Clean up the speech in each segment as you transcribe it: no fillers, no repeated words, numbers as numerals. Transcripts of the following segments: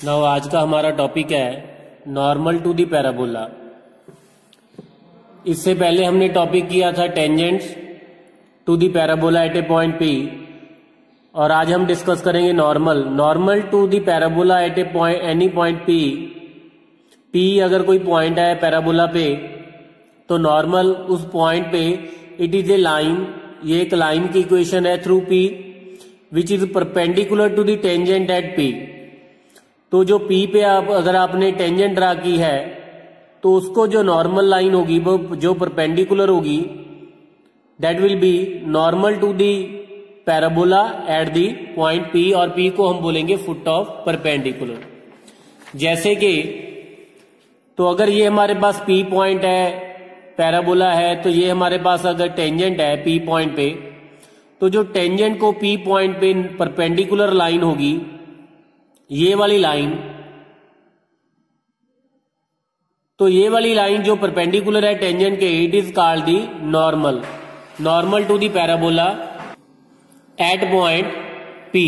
Now आज का हमारा टॉपिक है नॉर्मल टू दी पैराबोला। इससे पहले हमने टॉपिक किया था tangents to the parabola at a point P, और आज हम डिस्कस करेंगे normal to the parabola at a point any point P. P अगर कोई पॉइंट है पैराबोला पे तो नॉर्मल उस पॉइंट पे इट इज ए लाइन, ये एक लाइन की इक्वेशन है through P which is perpendicular to the tangent at P. तो जो पी पे अगर आपने टेंजेंट ड्रा की है तो उसको जो नॉर्मल लाइन होगी वो जो परपेंडिकुलर होगी that will be normal to the parabola at the point P, और पी को हम बोलेंगे फुट ऑफ परपेंडिकुलर। जैसे कि तो अगर ये हमारे पास पी पॉइंट है, पैराबोला है, तो ये हमारे पास अगर टेंजेंट है पी पॉइंट पे, तो जो टेंजेंट को पी पॉइंट पे परपेंडिकुलर लाइन होगी ये वाली लाइन, तो ये वाली लाइन जो परपेंडिकुलर है टेंजेंट के it is called the normal to the parabola at point P.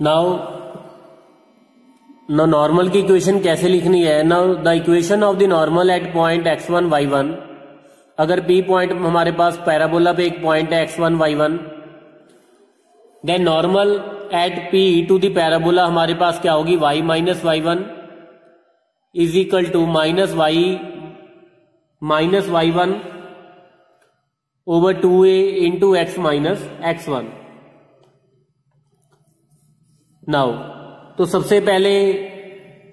Now normal की इक्वेशन कैसे लिखनी है? Now the equation of the normal at point x1 y1, अगर p पॉइंट हमारे पास पैराबोला पे एक पॉइंट है x1 y1, then normal at p to the parabola हमारे पास क्या होगी y minus y1 is equal to minus y1 over 2a into x minus x1। Now तो सबसे पहले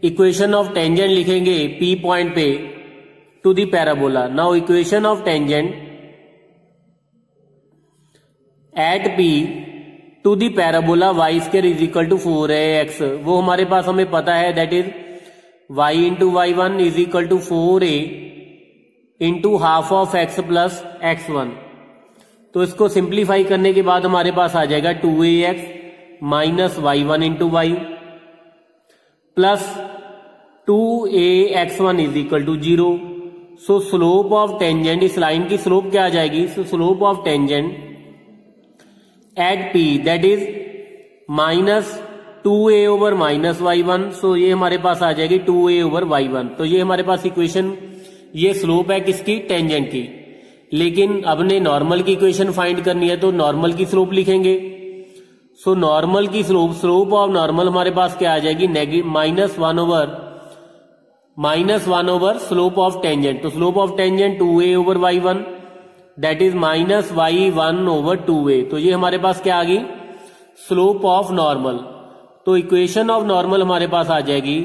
इक्वेशन ऑफ टेंजेंट लिखेंगे p पॉइंट पे to the parabola. Now equation of tangent at p to the parabola y square is equal to 4ax, वो हमारे पास हमें पता है that is y into y1 is equal to 4a into half of x plus x1। तो इसको simplify करने के बाद हमारे पास आ जाएगा 2ax minus y1 into y plus 2ax1 is equal to 0। So slope of tangent, इस लाइन की स्लोप क्या आ जाएगी? Slope of tangent at p that is minus 2a over minus y1। So ये हमारे पास आ जाएगी 2a ओवर y1। तो ये हमारे पास इक्वेशन, ये स्लोप है किसकी? टेंजेंट की। लेकिन अब ने नॉर्मल की इक्वेशन फाइंड करनी है तो नॉर्मल की स्लोप लिखेंगे। सो नॉर्मल की स्लोप ऑफ नॉर्मल हमारे पास क्या आ जाएगी? Minus one over slope of tangent. तो slope of tangent 2a over y1 that is minus y1 over 2a। तो ये हमारे पास क्या आ गई? Slope of normal. तो इक्वेशन ऑफ नॉर्मल हमारे पास आ जाएगी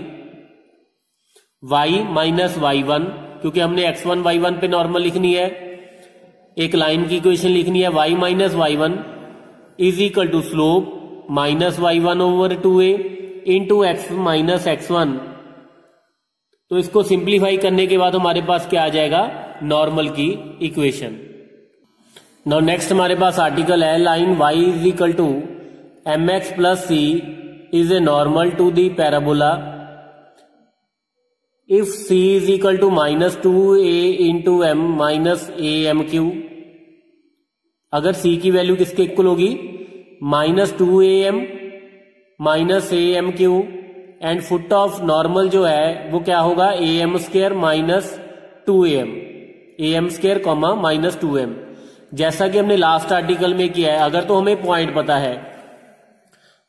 y माइनस y1, क्योंकि हमने x1 y1 पे नॉर्मल लिखनी है, एक लाइन की इक्वेशन लिखनी है y minus y1 is equal to slope minus y1 over 2a into x minus x1। तो इसको सिंप्लीफाई करने के बाद हमारे पास क्या आ जाएगा? नॉर्मल की इक्वेशन। नाउ नेक्स्ट हमारे पास आर्टिकल है line y is equal to mx plus c is a normal to the parabola if c is equal to minus 2a into m minus a m cube. अगर c की value किसके equal होगी? Minus 2am minus a m cube, and foot of normal जो है वो क्या होगा? am square minus 2am, am square comma minus 2m। जैसा कि हमने लास्ट आर्टिकल में किया है, अगर तो हमें पॉइंट पता है,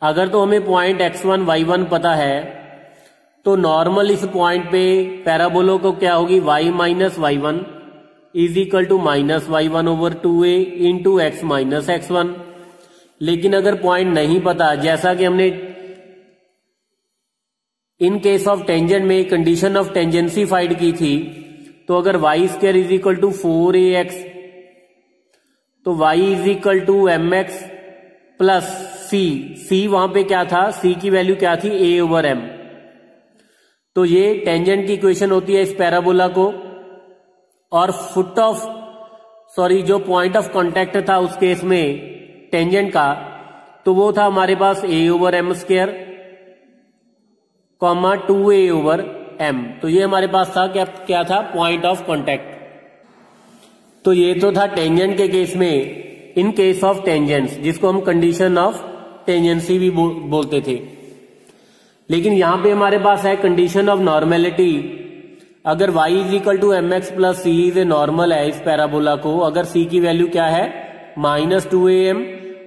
अगर तो हमें पॉइंट x1 y1 पता है तो नॉर्मल इस पॉइंट पे पैराबोला को क्या होगी? y minus y1 is equal to minus y1 over 2a into x minus x1। लेकिन अगर पॉइंट नहीं पता, जैसा कि हमने इन केस ऑफ टेंजेंट में कंडीशन ऑफ टेंजेंसी फाइंड की थी, तो अगर y square is equal to 4ax तो y is equal to mx plus c वहां पे क्या था? c की वैल्यू क्या थी? a over m। तो ये टेंजेंट की इक्वेशन होती है इस पैराबोला को, और जो पॉइंट ऑफ कांटेक्ट था उस केस में टेंजेंट का, तो वो था हमारे पास a over m square comma 2a over m। तो ये हमारे पास था क्या था? Point of contact. तो ये तो था टेंजेंट के केस में, इन केस ऑफ टेंजेंट्स, जिसको हम कंडीशन ऑफ टेंजेंसी भी बोलते थे। लेकिन यहां पे हमारे पास है कंडीशन ऑफ नॉर्मेलिटी। अगर y is equal to m x plus c is a normal है इस पैराबोला को, अगर c की वैल्यू क्या है -2am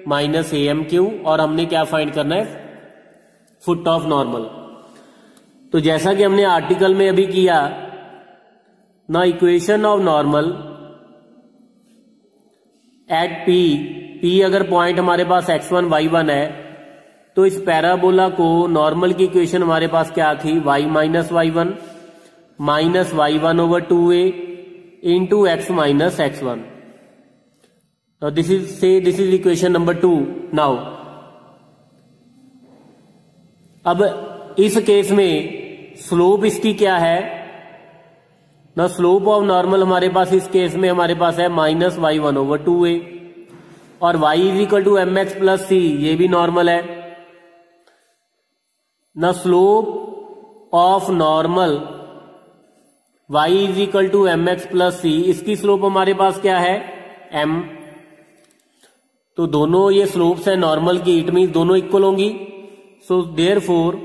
माइनस am³ और हमने क्या फाइंड करना है, फुट ऑफ नॉर्मल। तो जैसा कि हमने आर्टिकल में अभी किया ना, equation of normal at p अगर पॉइंट हमारे पास x1 y1 है, तो इस पैराबोला को नॉर्मल की इक्वेशन हमारे पास क्या थी, y minus y1 minus y1/2a into x minus x1। तो this is equation number 2। Now अब इस केस में स्लोप इसकी क्या है ना, स्लोप ऑफ नॉर्मल हमारे पास इस केस में हमारे पास है -y1/2a और y is equal to m x plus c, ये भी नॉर्मल है ना। Slope of normal y is equal to m x plus c, इसकी स्लोप हमारे पास क्या है m। तो दोनों ये स्लोप्स है नॉर्मल की, इट मीन दोनों इक्वल होंगी। सो देयरफॉर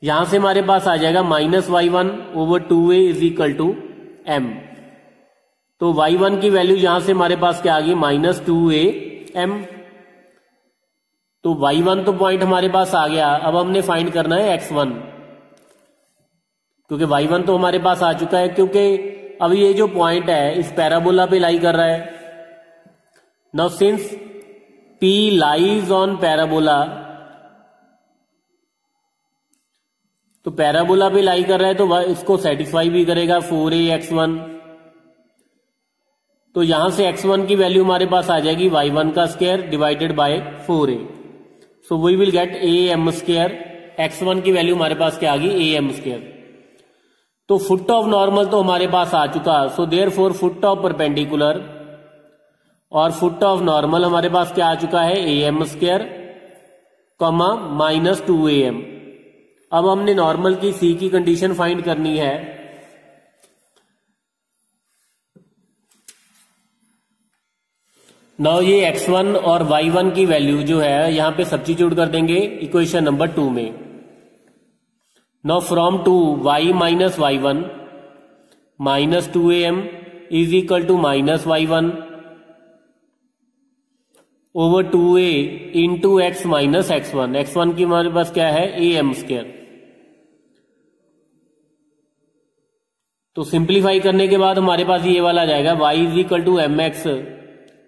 यहां से हमारे पास आ जाएगा -y1/2a is equal to m। तो y1 की वैल्यू यहां से हमारे पास क्या आ गई, -2am। तो y1 तो पॉइंट हमारे पास आ गया। अब हमने फाइंड करना है x1, क्योंकि y1 तो हमारे पास आ चुका है, क्योंकि अब ये जो पॉइंट है इस पैराबोला पे लाई कर रहा है। Now since p lies on parabola, तो पैराबोला पे लाई कर रहा है तो इसको सेटिस्फाई भी करेगा 4ax1। तो यहां से x1 की वैल्यू हमारे पास आ जाएगी y1 का square divided by 4a। So we will get am²। x1 की वैल्यू हमारे पास क्या आ गई, am²। तो फुट ऑफ नॉर्मल तो हमारे पास आ चुका। So therefore foot of perpendicular और फुट ऑफ नॉर्मल हमारे पास क्या आ चुका है, am² -2am। अब हमने नॉर्मल की c की कंडीशन फाइंड करनी है। नाउ ये x1 और y1 की वैल्यू जो है यहां पे सब्स्टिट्यूट कर देंगे इक्वेशन नंबर 2 में। Now from 2 y minus y1 -2am is equal to -y1/2a into x minus x1। x1 की हमारे पास क्या है, am²। तो सिंप्लीफाई करने के बाद हमारे पास ये वाला आ जाएगा y is equal to m x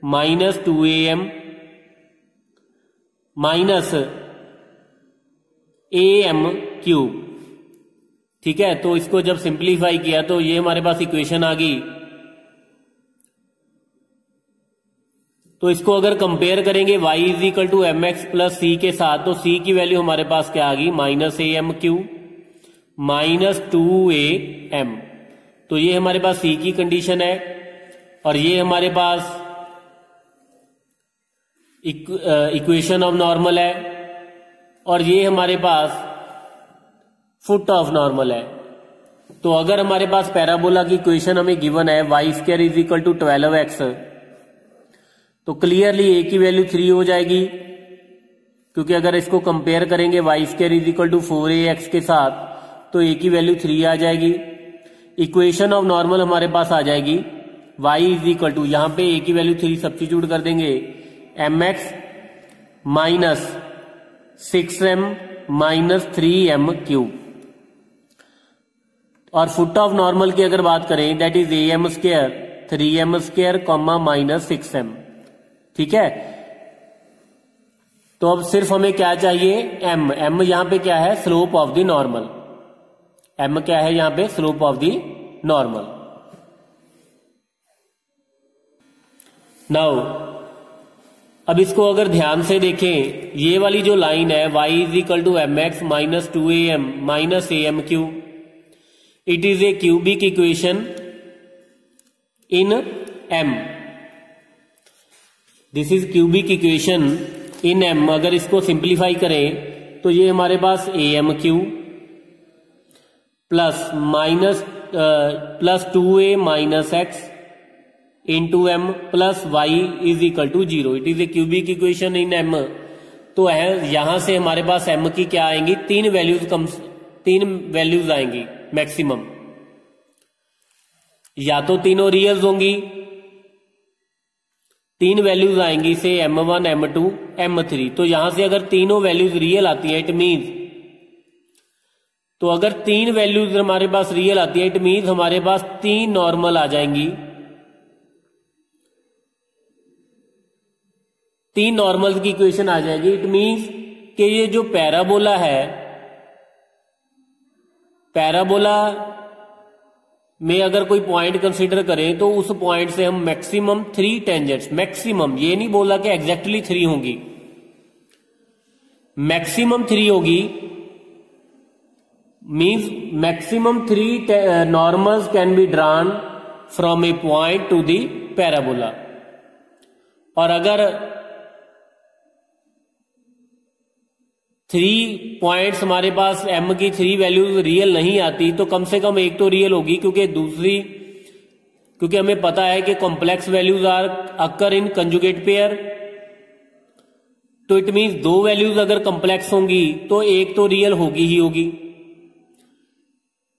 -2am minus am³। ठीक है, तो इसको जब सिंप्लीफाई किया तो ये हमारे पास इक्वेशन आ गई। तो इसको अगर कंपेयर करेंगे y is equal to m x plus c के साथ, तो c की वैल्यू हमारे पास क्या आ गई, -am³ -2am। तो ये हमारे पास c की कंडीशन है और ये हमारे पास इक्वेशन ऑफ नॉर्मल है और ये हमारे पास फुट ऑफ नॉर्मल है। तो अगर हमारे पास पैराबोला की इक्वेशन हमें गिवन है y² is equal to 12x, तो क्लियरली a की वैल्यू 3 हो जाएगी, क्योंकि अगर इसको कंपेयर करेंगे y² is equal to 4ax के साथ तो a की वैल्यू 3 आ जाएगी। इक्वेशन ऑफ नॉर्मल हमारे पास आ जाएगी y इज इक्वल टू, यहां पे a की वैल्यू 3 सब्स्टिट्यूट कर देंगे, mx minus 6m minus 3m³। और फुट ऑफ नॉर्मल की अगर बात करें that is am², 3m² -6m। ठीक है, तो अब सिर्फ हमें क्या चाहिए, m यहां पे क्या है, slope of the normal. m क्या है यहां पे, slope of the normal. Now अब इसको अगर ध्यान से देखें, ये वाली जो लाइन है y is equal to m x -2am -am³, it is a cubic equation in m। This is cubic equation in m। अगर इसको सिंप्लीफाई करें तो ये हमारे पास am³ plus 2a minus x into m plus y is equal to 0। It is a cubic equation in m। तो यहां से हमारे पास m की क्या आएंगी, तीन वैल्यूज आएंगी मैक्सिमम, या तो तीनों रियल्स होंगी, तीन वैल्यूज आएंगी से m1 m2 m3। तो यहां से अगर तीनों वैल्यूज रियल आती है इट मीन्स, तो अगर तीन वैल्यूज हमारे पास रियल आती है इट मीन्स हमारे पास तीन नॉर्मल आ जाएंगी, तीन नॉर्मल की इक्वेशन आ जाएगी। इट मीन्स कि ये जो पैराबोला है, पैराबोला में अगर कोई पॉइंट कंसीडर करें तो उस पॉइंट से हम मैक्सिमम 3 टेंजेंट्स, मैक्सिमम, ये नहीं बोला कि एग्जैक्टली 3 होगी, मैक्सिमम 3 होगी, means maximum 3 normals can be drawn from a point to the parabola. और अगर 3 पॉइंट्स हमारे पास m की 3 वैल्यूज रियल नहीं आती तो कम से कम एक तो रियल होगी, क्योंकि हमें पता है कि complex values are occur in conjugate pair. तो इट मीन्स 2 वैल्यूज अगर कॉम्प्लेक्स होंगी तो एक तो रियल होगी ही होगी।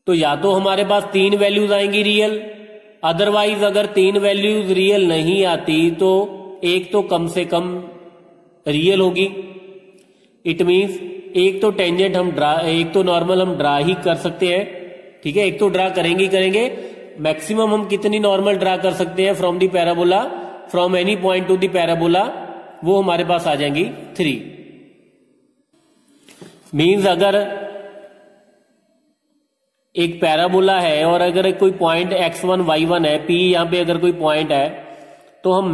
तो या तो हमारे पास 3 वैल्यूज आएंगी रियल, अदरवाइज अगर 3 वैल्यूज रियल नहीं आती तो एक तो कम से कम रियल होगी। इट मीन्स एक तो टेंजेंट हम ड्रा, एक तो नॉर्मल हम ड्रा ही कर सकते हैं, ठीक है, एक तो ड्रा करेंगे। मैक्सिमम हम कितनी नॉर्मल ड्रा कर सकते हैं from the parabola, from any point to the parabola, वो हमारे पास आ जाएंगी 3। मीन्स अगर एक पैराबोला है और अगर कोई पॉइंट x1 y1 है, p यहां पे अगर कोई पॉइंट है, तो हम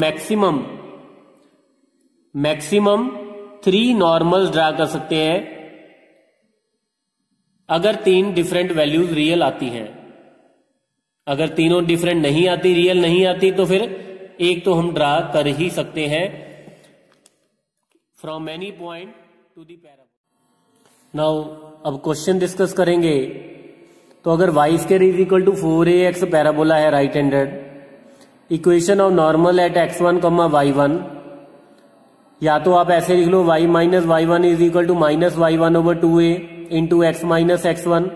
मैक्सिमम 3 नॉर्मल्स ड्रा कर सकते हैं अगर 3 डिफरेंट वैल्यूज रियल आती हैं। अगर तीनों डिफरेंट नहीं आती, रियल नहीं आती, तो फिर एक तो हम ड्रा कर ही सकते हैं from any point to the parabola. Now अब क्वेश्चन डिस्कस करेंगे। तो अगर y² is equal to 4ax parabola है right handed, equation of normal at x1 y1, या तो आप ऐसे लिख लो y minus y1 is equal to minus y1 over 2a into x minus x1,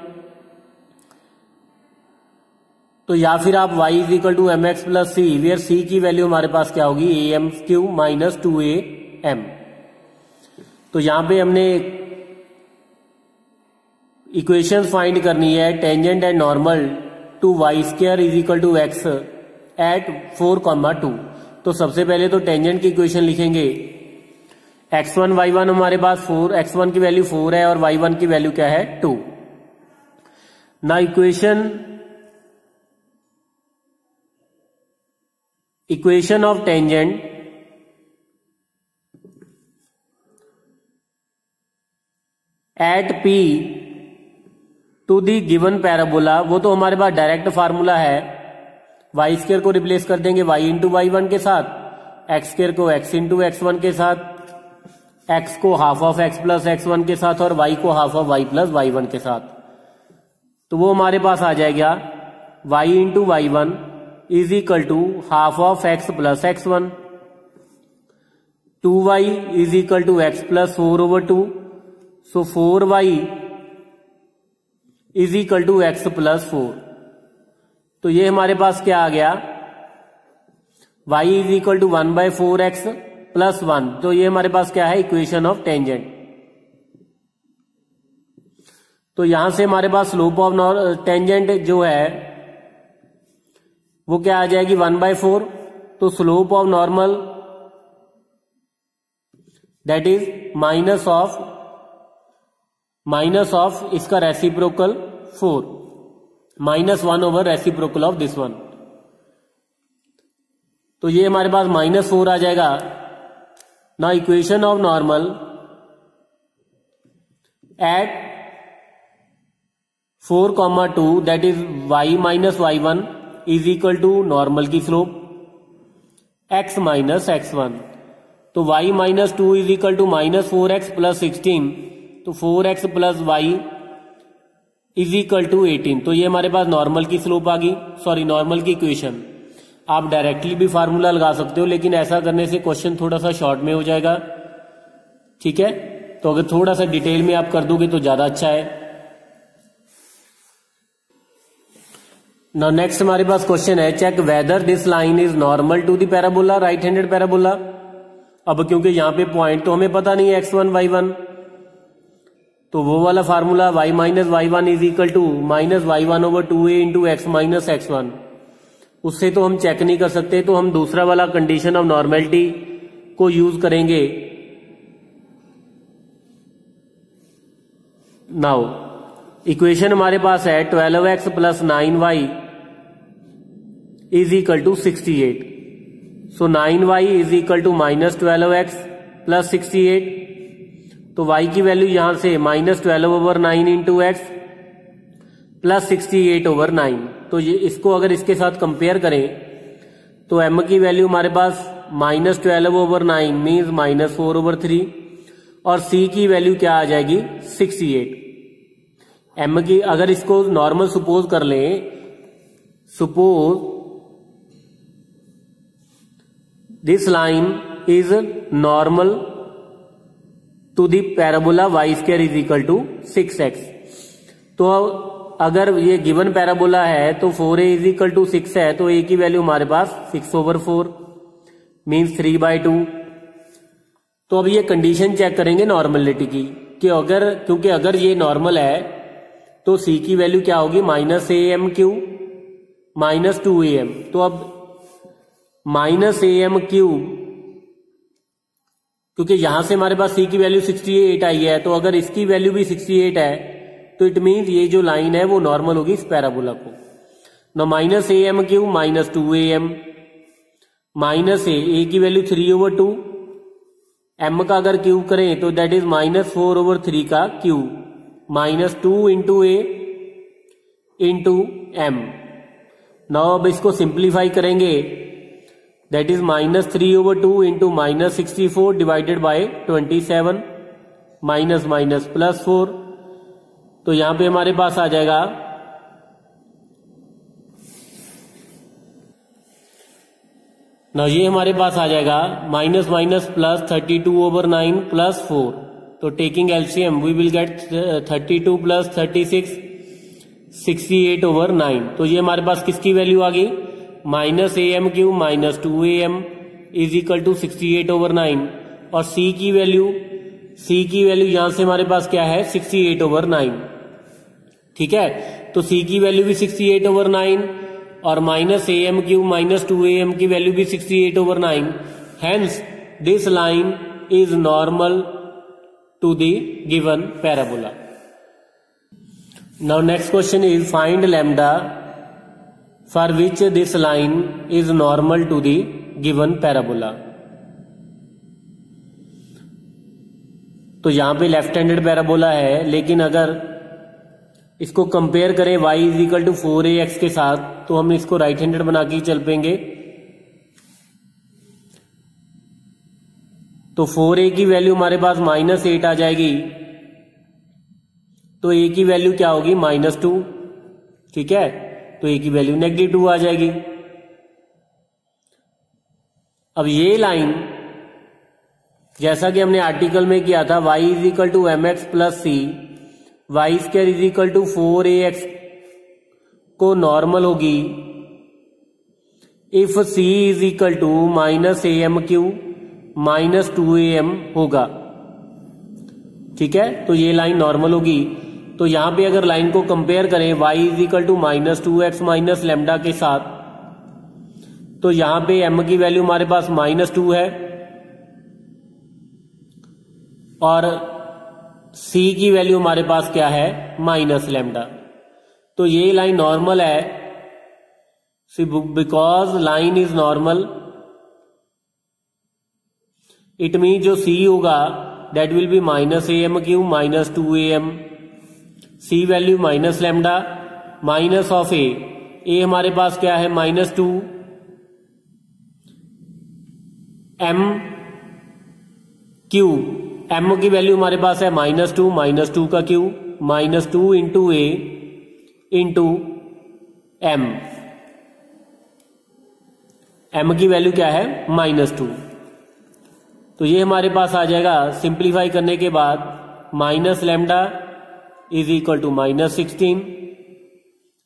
तो या फिर आप y is equal to mx plus c, where c की वैल्यू हमारे पास क्या होगी, am³ माइनस 2am। तो यहां पे हमने इक्वेशन फाइंड करनी है tangent and normal to y² is equal to x at 4, 2। तो सबसे पहले तो टेंजेंट की इक्वेशन लिखेंगे, x1 y1 हमारे पास 4, x1 की वैल्यू 4 है और y1 की वैल्यू क्या है 2। ना equation of tangent at p to the given parabola, वो तो हमारे पास डायरेक्ट फार्मूला है, y² को रिप्लेस कर देंगे y इंटू y1 के साथ, x² को x इंटू x1 के साथ, x को half of x plus x1 के साथ और y को half of y plus y1 के साथ। तो वो हमारे पास आ जाएगा y into y1 is equal to half of x plus x1, 2y is equal to x plus 4 over 2, so 4y is equal to x plus 4। तो ये हमारे पास क्या आ गया, y is equal to 1/4x plus 1। तो ये हमारे पास क्या है, इक्वेशन ऑफ टेंजेंट। तो यहां से हमारे पास स्लोप ऑफ टेंजेंट जो है वो क्या आ जाएगी 1/4। तो slope of normal that is minus of इसका reciprocal 4, -1 over reciprocal of this one. तो ये हमारे पास -4 आ जाएगा। ना equation of normal at 4, 2 that is y minus y1 is equal to normal की स्लोप x माइनस x1। तो y minus 2 is equal to -4x plus 16, तो 4x plus y is equal to 18। तो ये हमारे पास नॉर्मल की slope आ गई, sorry normal की इक्वेशन। आप डायरेक्टली भी फार्मूला लगा सकते हो, लेकिन ऐसा करने से क्वेश्चन थोड़ा सा शॉर्ट में हो जाएगा, ठीक है, तो अगर थोड़ा सा डिटेल में आप कर दोगे तो ज्यादा अच्छा है। नाउ नेक्स्ट हमारे पास क्वेश्चन है, check whether this line is normal to the parabola, right handed parabola. अब क्योंकि यहां पे पॉइंट तो हमें पता नहीं है x1 y1, तो वो वाला formula y minus y1 is equal to minus y1 over 2a into x minus x1, उससे तो हम चेक नहीं कर सकते, तो हम दूसरा वाला कंडीशन ऑफ नॉर्मेलिटी को यूज करेंगे। नाउ इक्वेशन हमारे पास है 12x plus 9y is equal to 68, so 9y is equal to minus 12x plus 68, तो y की वैल्यू यहां से minus 12 over 9 into x plus 68 over 9, तो ये इसको अगर इसके साथ कंपेयर करें तो m की वैल्यू हमारे पास minus 12 over 9 means minus 4 over 3, और c की वैल्यू क्या आ जाएगी 68। m की अगर इसको नॉर्मल सपोज कर लें, suppose this line is normal to the parabola y square is equal to 6x, तो अगर ये गिवन पैराबोला है तो 4a इज इक्वल टू 6 है, तो a की वैल्यू हमारे पास 6 ओवर 4 मीन्स 3/2। तो अब ये कंडीशन चेक करेंगे नॉर्मलिटी की कि अगर, क्योंकि अगर ये नॉर्मल है तो c की वैल्यू क्या होगी minus am cube minus 2am, तो अब माइनस am क्यू, क्योंकि यहां से हमारे पास c की वैल्यू 68 आई है, तो अगर इसकी वैल्यू भी 68 है तो इट मीन्स ये जो लाइन है वो नॉर्मल होगी इस पैराबोला को। ना minus am cube minus 2am minus a की वैल्यू 3 ओवर 2, m का अगर क्यूब करें तो दैट इज माइनस 4 ओवर 3 का cube minus 2 into a into m। Now अब इसको सिंप्लीफाई करेंगे, that is minus 3 over 2 into minus 64 divided by 27 minus minus plus 4, तो यहां पे हमारे पास आ जाएगा ना, ये हमारे पास आ जाएगा minus minus plus 32 over 9 plus 4, तो taking LCM we will get 32 plus 36 68 over 9, तो ये हमारे पास किसकी वैल्यू आ गई minus am cube minus 2am is equal to 68 over 9, और c की वैल्यू यहां से हमारे पास क्या है 68 ओवर 9, ठीक है, तो c की वैल्यू भी 68 ओवर 9 और minus am cube minus 2am की वैल्यू भी 68 over 9, hence this line is normal to the given parabola. Now next question is find lambda for which this line is normal to the given parabola. तो यहां पे left handed parabola है, लेकिन अगर इसको compare करें y is equal to 4ax के साथ तो हम इसको राइट हैंडेड बना के चल पेंगे। तो 4a की वैल्यू हमारे पास माइनस 8 आ जाएगी, तो a की वैल्यू क्या होगी माइनस 2, ठीक है, तो a की वैल्यू नेगेटिव 2 आ जाएगी। अब ये लाइन जैसा कि हमने आर्टिकल में किया था y is equal to m x plus c, y square is equal to 4ax को नॉर्मल होगी if c is equal to minus am cube minus 2am होगा, ठीक है, तो ये लाइन नॉर्मल होगी। तो यहां पे अगर लाइन को कंपेयर करें y is equal to minus 2x minus lambda के साथ, तो यहां पे m की वैल्यू हमारे पास माइनस 2 है और c की वैल्यू हमारे पास क्या है माइनस लेमडा, तो ये लाइन नॉर्मल है because line is normal, it mean जो c होगा that will B minus am cube minus 2am, c value minus lambda minus of a हमारे पास क्या है माइनस 2, m क्यू m की वैल्यू हमारे पास है माइनस 2 का Q minus 2 into a into m की वैल्यू क्या है माइनस 2। तो ये हमारे पास आ जाएगा सिंप्लीफाई करने के बाद minus lambda is equal to -16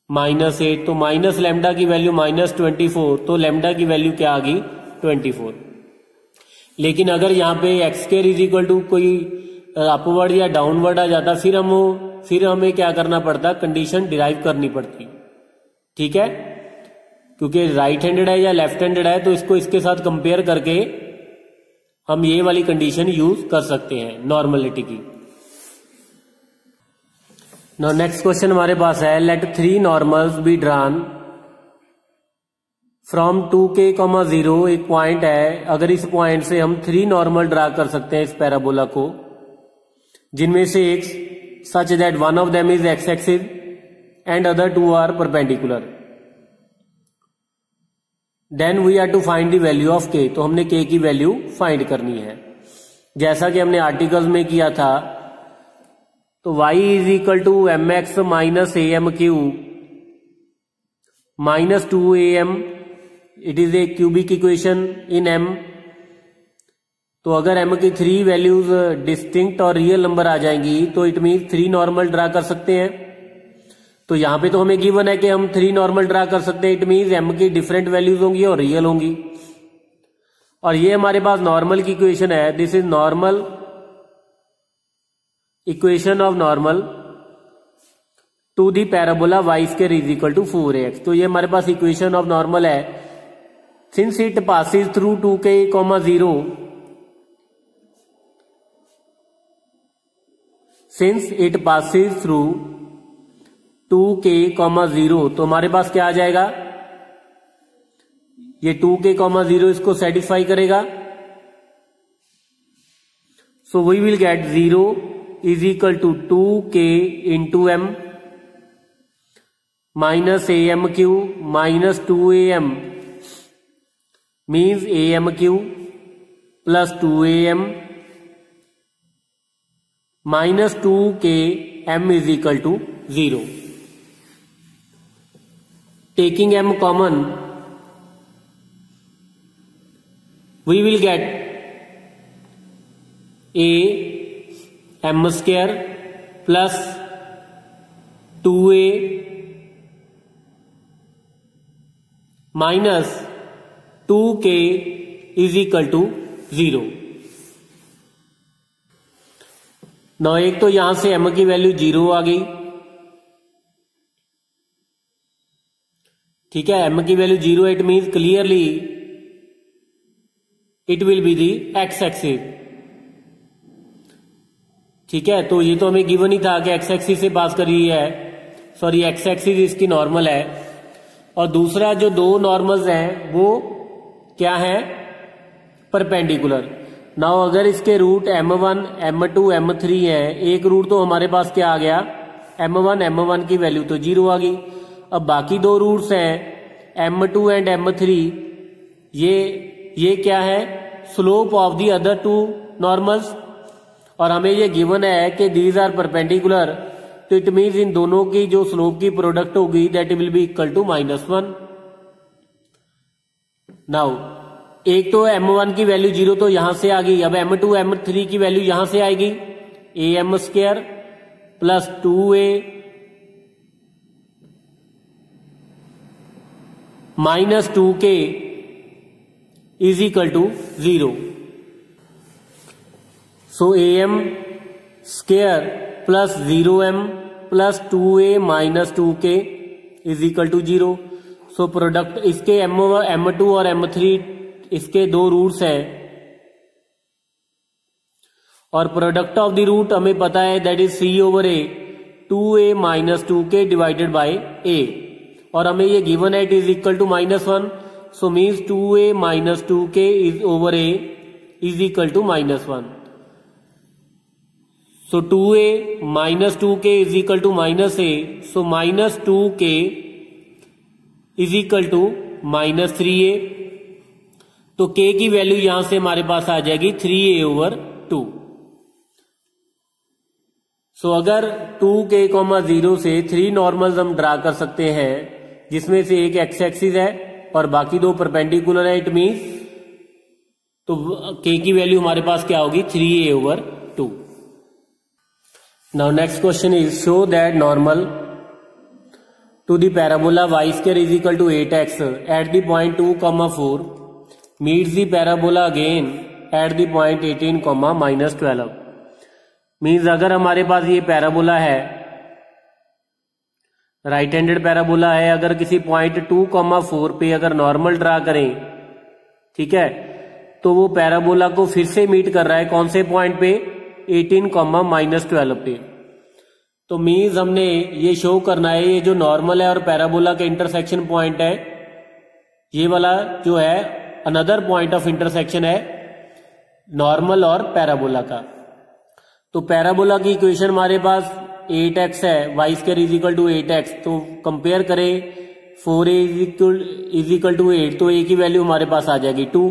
-8, तो माइनस लैम्डा की वैल्यू -24, तो लैम्डा की वैल्यू क्या आ गई 24। लेकिन अगर यहाँ पे x square is equal to कोई अपवर्ड या डाउनवर्ड आ जाता फिर हमें क्या करना पड़ता, कंडीशन डिराइव करनी पड़ती। ठीक है, क्योंकि राइट हैंडेड है या लेफ्ट हैंडेड है तो इसको इसके साथ कंपेयर करके हम ये वाली कंडीशन यूज कर सकते हैं नॉर्मलिटी की। नाउ नेक्स्ट क्वेश्चन हमारे पास है, let 3 normals be drawn from 2k,0 एक पॉइंट है। अगर इस पॉइंट से हम 3 नॉर्मल ड्रा कर सकते हैं इस पैराबोला को, जिनमें से एक such that one of them is x axis and other 2 are perpendicular, then we are to find the value of k। तो हमने k की वैल्यू फाइंड करनी है, जैसा कि हमने आर्टिकल्स में किया था। तो y is equal to mx minus am cube minus 2am, it is a cubic equation in m। तो अगर m की 3 वैल्यूज डिस्टिंक्ट और रियल नंबर आ जाएंगी तो इट मीन 3 नॉर्मल ड्रा कर सकते हैं। तो यहां पे तो हमें गिवन है कि हम 3 नॉर्मल ड्रा कर सकते हैं, इट मीन m की डिफरेंट वैल्यूज होंगी और रियल होंगी। और ये हमारे पास नॉर्मल की इक्वेशन है, this is normal equation of normal to the parabola y square is equal to 4ax। तो ये हमारे पास इक्वेशन ऑफ नॉर्मल है। Since it passes through 2k,0, since it passes through 2k,0, तो हमारे पास क्या आ जाएगा, ये 2k,0 इसको सेटिस्फाई करेगा। So we will get 0 is equal to 2k into m minus am cube minus 2am means am cube plus 2am minus 2k m is equal to 0। Taking m common we will get a m square plus 2a minus 2k is equal to 0। Now एक तो यहां से m की value 0 आ गई। ठीक है, m की value 0, it means clearly it will be the x axis. ठीक है, तो ये तो हमें गिवन ही था कि एक्स एक्सिस से पास कर रही है, सॉरी एक्स एक्सिस इसकी नॉर्मल है। और दूसरा जो 2 नॉर्मल्स हैं वो क्या है, परपेंडिकुलर। नाउ अगर इसके रूट m1 m2 m3 है, एक रूट तो हमारे पास क्या आ गया, m1 की वैल्यू तो 0 आ गई। अब बाकी 2 रूट्स हैं m2 एंड m3, ये क्या है, slope of the other 2 normals. और हमें ये गिवन है कि दीज आर परपेंडिकुलर, तो इट मीन्स इन दोनों की जो स्लोप की प्रोडक्ट होगी that will be equal to -1। Now एक तो m1 की वैल्यू 0 तो यहां से आ गई, अब m2 m3 की वैल्यू यहां से आएगी, am square plus 2a minus 2k is equal to 0। So am square plus 0m plus 2a minus 2k is equal to 0। So product इसके m2 और m3 इसके 2 रूट्स हैं, और प्रोडक्ट ऑफ द रूट हमें पता है that is c/a 2a minus 2k divided by a, और हमें ये गिवन है it is equal to -1। So means 2a minus 2k is over a is equal to -1। So 2a minus 2k is equal to -a, so minus 2k is equal to -3a। तो k की value यहां से हमारे पास आ जाएगी 3a/2। सो अगर 2k,0 से 3 normals हम ड्रा कर सकते हैं, जिसमें से एक एक्स एक्सिस है और बाकी 2 परपेंडिकुलर है, इट मीन्स तो k की वैल्यू हमारे पास क्या होगी 3a/2। Now next question is show that normal to the parabola y square is equal to 8x at the point 2, 4 meets the parabola again at the point 18, -12। Means अगर हमारे पास ये parabola है, right handed parabola है, अगर किसी point 2, 4 पे अगर normal draw करें, ठीक है, तो वो पैराबोला को फिर से मीट कर रहा है कौन से पॉइंट पे 18, -12 पे। तो मीन्स हमने ये शो करना है ये जो नॉर्मल है और पैराबोला का इंटरसेक्शन पॉइंट है, ये वाला जो है अनदर पॉइंट ऑफ इंटरसेक्शन है नॉर्मल और पैराबोला का। तो पैराबोला की इक्वेशन हमारे पास 8x है, y square is equal to 8x। तो कंपेयर करें 4a इज इक्वल टू 8, तो a की वैल्यू हमारे पास आ जाएगी 2।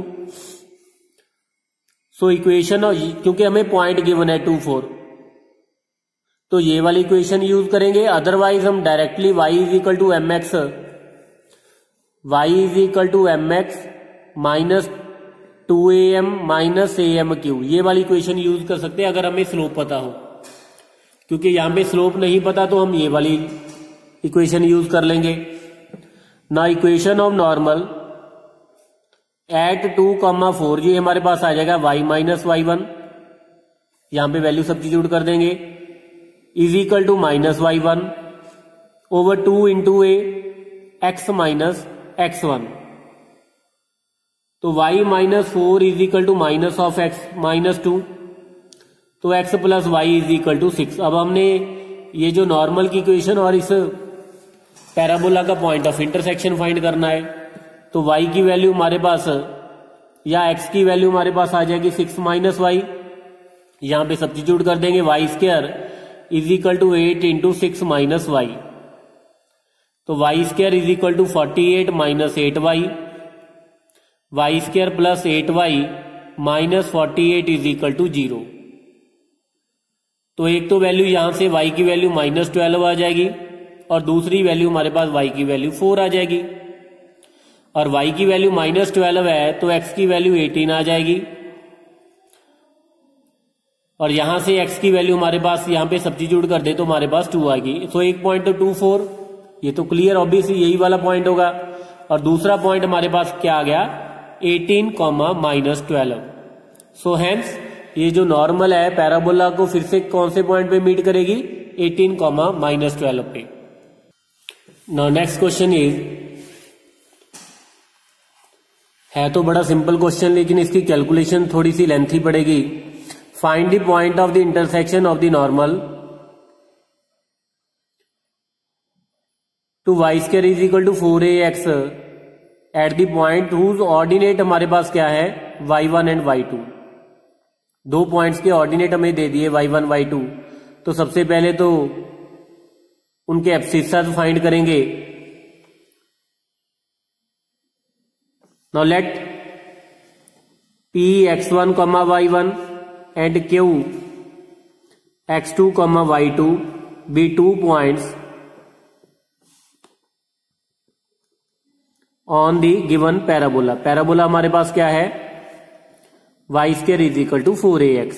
सो इक्वेशन, क्योंकि हमें पॉइंट गिवन है 2, 4, तो ये वाली इक्वेशन यूज करेंगे। अदरवाइज हम directly y is equal to mx, y is equal to mx minus 2am minus am³ ये वाली इक्वेशन यूज कर सकते हैं अगर हमें स्लोप पता हो। क्योंकि यहां पे स्लोप नहीं पता तो हम ये वाली इक्वेशन यूज कर लेंगे ना। इक्वेशन ऑफ नॉर्मल एट 2, 4 ये हमारे पास आ जाएगा y माइनस y1, यहां पे वैल्यू सब्स्टिट्यूट कर देंगे, is equal to -y1 over 2 into a x minus x1। तो y minus 4 is equal to minus of x minus 2, तो x plus y is equal to 6। अब हमने ये जो नॉर्मल की इक्वेशन और इस पैराबोला का पॉइंट ऑफ इंटरसेक्शन फाइंड करना है। तो y की वैल्यू हमारे पास या x की वैल्यू हमारे पास आ जाएगी 6 माइनस वाई, यहां पे सब्स्टिट्यूट कर देंगे y square is equal to 8 into 6 minus y. तो y square is equal to 48 minus 8y, y square plus 8y minus 48 is equal to 0। तो एक तो वैल्यू यहां से y की वैल्यू -12 आ जाएगी और दूसरी वैल्यू हमारे पास y की वैल्यू 4 आ जाएगी। और y की वैल्यू -12 है तो x की वैल्यू 18 आ जाएगी और यहां से x की वैल्यू हमारे पास यहां पे सब्स्टिट्यूट कर दे तो हमारे पास 2 आएगी। तो एक पॉइंट तो 2, 4 ये तो क्लियर ऑब्वियसली यही वाला पॉइंट होगा। और दूसरा पॉइंट हमारे पास क्या आ गया 18, -12। सो हेंस ये जो नॉर्मल है पैराबोला को फिर से कौन से पॉइंट पे मीट करेगी 18, -12 पे। नाउ नेक्स्ट क्वेश्चन इज, है तो बड़ा सिंपल क्वेश्चन लेकिन इसकी कैलकुलेशन थोड़ी सी लेंथी पड़ेगी। Find the point of the intersection of the normal to y square is equal to 4ax at the point whose ordinate हमारे पास क्या है y1 एंड y2। दो पॉइंट्स के ऑर्डिनेट हमें दे दिए y1, y2। तो सबसे पहले तो उनके एब्सिस्सा फाइंड करेंगे। Now let p x1, y1 and q x2, y2 be 2 points on the given parabola। Parabola हमारे पास क्या है y square is equal to 4ax।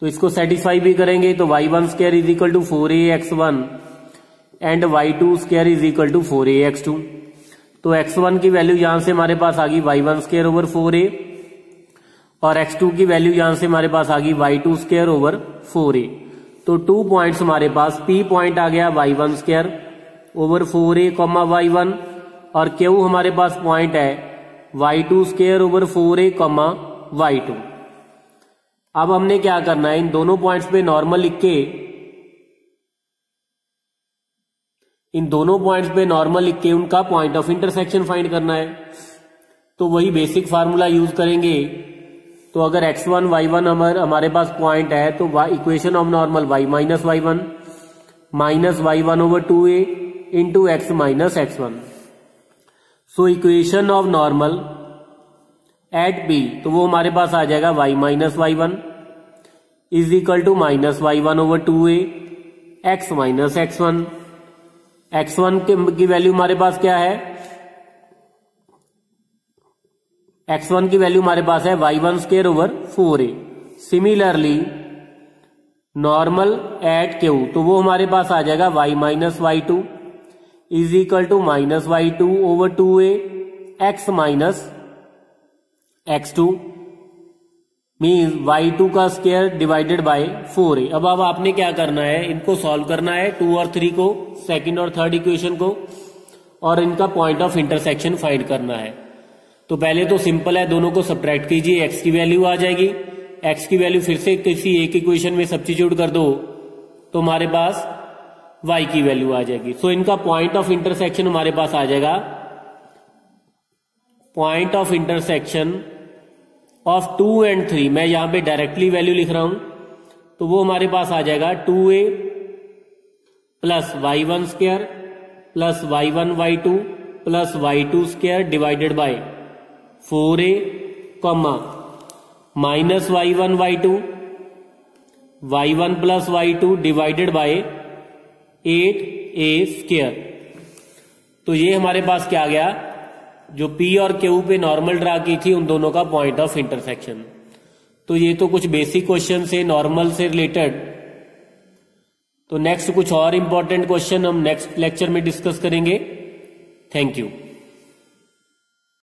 तो इसको सेटिस्फाई भी करेंगे तो y1 square is equal to 4ax1 and y2 square is equal to 4ax2। तो x1 की वैल्यू यहां से हमारे पास आ गई y1 स्क्वायर ओवर 4a और x2 की वैल्यू यहां से हमारे पास आ गई y2 स्क्वायर ओवर 4a। तो 2 पॉइंट्स हमारे पास, p पॉइंट आ गया y1 square over 4a, y1 और q हमारे पास पॉइंट है y2 square over 4a, y2। अब हमने क्या करना है, इन दोनों पॉइंट्स पे नॉर्मल लिख के, इन दोनों पॉइंट्स पे नॉर्मल लिख के उनका पॉइंट ऑफ इंटरसेक्शन फाइंड करना है। तो वही बेसिक फार्मूला यूज करेंगे। तो अगर x1, y1 हमारे पास पॉइंट है तो equation of normal y minus y1 minus y1 over 2a into x minus x1। So equation of normal at b, तो वो हमारे पास आ जाएगा y minus y1 is equal to minus y1 over 2a x minus x1। x1 की value हमारे पास क्या है x1 की वैल्यू हमारे पास है y1 square over 4a। Similarly normal at Q, तो वो हमारे पास आ जाएगा y minus y two is equal to minus y two over 2a x minus x2 means y2 का स्क्वायर डिवाइडेड बाय 4a। अब आपने क्या करना है, इनको सॉल्व करना है 2 और 3 को, सेकंड और थर्ड इक्वेशन को, और इनका पॉइंट ऑफ इंटरसेक्शन फाइंड करना है। तो पहले तो सिंपल है, दोनों को सब्ट्रैक्ट कीजिए, x की वैल्यू आ जाएगी, x की वैल्यू फिर से किसी एक इक्वेशन में सब्स्टिट्यूट कर दो तो हमारे पास y की वैल्यू आ जाएगी। सो इनका पॉइंट ऑफ इंटरसेक्शन हमारे पास आ जाएगा, point of intersection of 2 and 3, मैं यहां पे डायरेक्टली वैल्यू लिख रहा हूं, तो वो हमारे पास आ जाएगा 2a plus y1 square plus y1 y2 plus y2 square divided by 4a comma minus y1 y2 y1 plus y2 divided by 8a square. तो ये हमारे पास क्या आ गया, जो P और Q पे नॉर्मल ड्रा की थी उन दोनों का पॉइंट ऑफ इंटरसेक्शन। तो ये तो कुछ बेसिक क्वेश्चन से नॉर्मल से रिलेटेड। तो नेक्स्ट कुछ और इंपॉर्टेंट क्वेश्चन हम नेक्स्ट लेक्चर में डिस्कस करेंगे। Thank you.